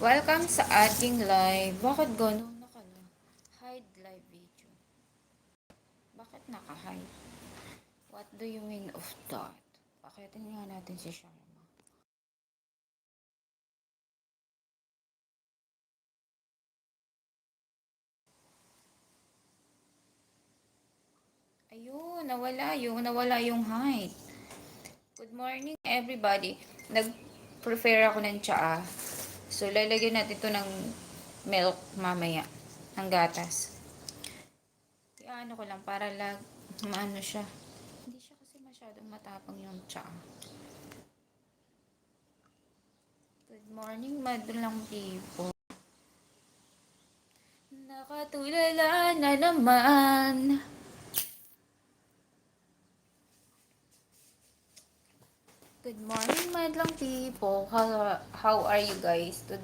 Welcome sa ating live. Bakit gano'n Hide live video. Bakit naka-hide? What do you mean of that? Pakitin nga natin si Sharma. Ayun, nawala yung hide. Good morning everybody. Nag-prepare ako ng tsaa. So, lalagyan natin ito ng milk mamaya. Ng gatas. Ano ko lang para maano siya. Hindi siya kasi masyadong matapang yung tsaa. Good morning, madlang people. Nakatulala na naman. Good morning, madlang people. How are you guys today?